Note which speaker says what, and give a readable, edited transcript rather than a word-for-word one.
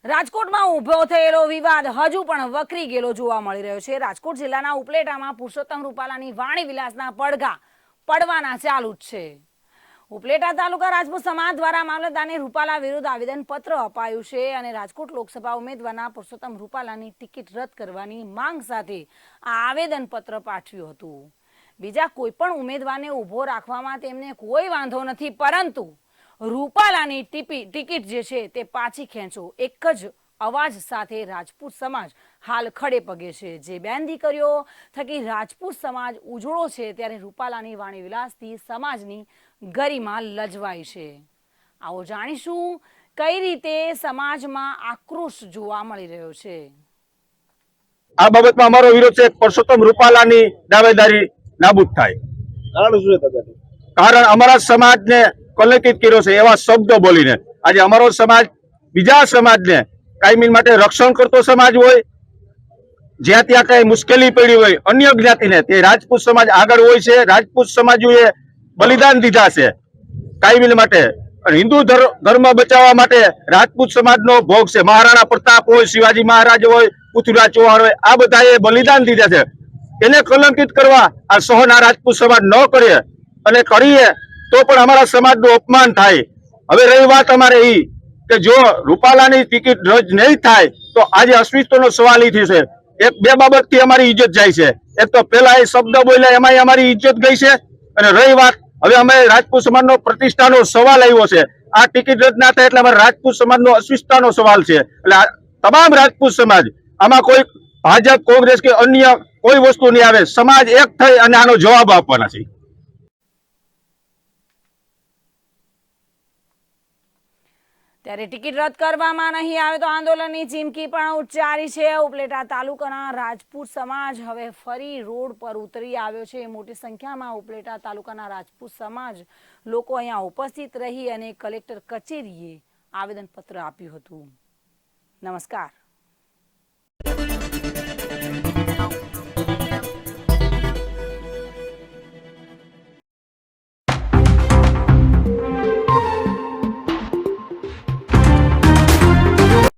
Speaker 1: રાજકોટમાં ઉભો થયેલો વિવાદ હજુ પણ વકરી ગયેલો જોવા મળી રહ્યો છે। રાજકોટ જિલ્લાના ઉપલેટામાં પુરુષોત્તમ રૂપાલાની વાણી વિલાસના પડઘા પડવાના ચાલુ જ છે। ઉપલેટા તાલુકા રાજપૂત સમાજ દ્વારા મામલતદારને રૂપાલા વિરુદ્ધ આવેદનપત્ર અપાયું છે અને રાજકોટ લોકસભા ઉમેદવારના પુરુષોત્તમ રૂપાલાની ટિકિટ રદ કરવાની માંગ સાથે આ આવેદનપત્ર પાઠવ્યું હતું। બીજા કોઈ પણ ઉમેદવારને ઊભો રાખવામાં તેમને કોઈ વાંધો નથી, પરંતુ રૂપાલાની ટિકિટ જે છે તે પાછી ખેંચો, એક જ અવાજ સાથે રાજપૂત સમાજ હાલ ખડે પગે છે। જે બેન દીકરીઓ થકી રાજપૂત સમાજ ઉજળો છે, ત્યારે રૂપાલાની વાણી વિલાસથી સમાજની ગરિમા લજવાઈ છે। આવો જાણીશું કઈ રીતે સમાજમાં આક્રોશ જોવા મળી રહ્યો છે।
Speaker 2: આ બાબતમાં અમારો વિરોધ છે। પુરુષોત્તમ રૂપાલાની દાવેદારી નાબૂદ થાય। કારણ અમારા સમાજને કલંકિત કર્યો છે એવા શબ્દો બોલીને આજે અમારો સમાજ બીજા સમાજને કાયમી માટે રક્ષણ કરતો સમાજ હોય, જ્યાં ત્યાં કઈ મુશ્કેલી પડી હોય અન્ય જ્ઞાતિને, તે રાજપૂત સમાજ આગળ હોય છે। રાજપૂત સમાજોએ બલિદાન દીધા છે કાયમી માટે, અને હિન્દુ ધર્મ બચાવવા માટે રાજપૂત સમાજનો ભોગ છે। મહારાણા પ્રતાપ હોય, શિવાજી મહારાજ હોય, પૃથ્વીરાજ ચૌહાણ હોય, આ બધાએ બલિદાન દીધા છે। એને કલંકિત કરવા આ સહન આ રાજપૂત સમાજ ન કરે, અને કરીએ તો પણ અમારા સમાજનું અપમાન થાય। હવે રહી વાત અમારે એ કે જો રૂપાલાની ટિકિટ રદ નહીં થાય તો આજે અસ્તિત્વનો સવાલ એ થશે। એક બે બાબતથી અમારી ઇજ્જત જાય છે। એક તો પેલા એ શબ્દ બોલ્યા એમાં અમારી ઇજ્જત ગઈ છે, અને રહી વાત હવે અમે રાજપૂત સમાજનો પ્રતિષ્ઠાનો સવાલ આવ્યો છે। આ ટિકિટ રદ ના થાય એટલે અમારા રાજપૂત સમાજનો અસ્તિત્વનો સવાલ છે। એટલે તમામ રાજપૂત સમાજ આમાં કોઈ ભાજપ, કોંગ્રેસ કે અન્ય કોઈ વસ્તુ નહીં આવે, સમાજ એક થઈ અને આનો જવાબ આપવાના છે।
Speaker 1: ત્યારે ટિકિટ રદ કરવામાં નહીં આવે તો આંદોલનની ચીમકી પણ ઉચ્ચારી છે। ઉપલેટા તાલુકાના રાજપૂત સમાજ હવે ફરી રોડ પર ઉતરી આવ્યો છે। મોટી સંખ્યામાં ઉપલેટા તાલુકાના રાજપૂત સમાજ લોકો અહીંયા ઉપસ્થિત રહી અને કલેક્ટર કચેરીએ આવેદનપત્ર આપ્યું હતું। નમસ્કાર।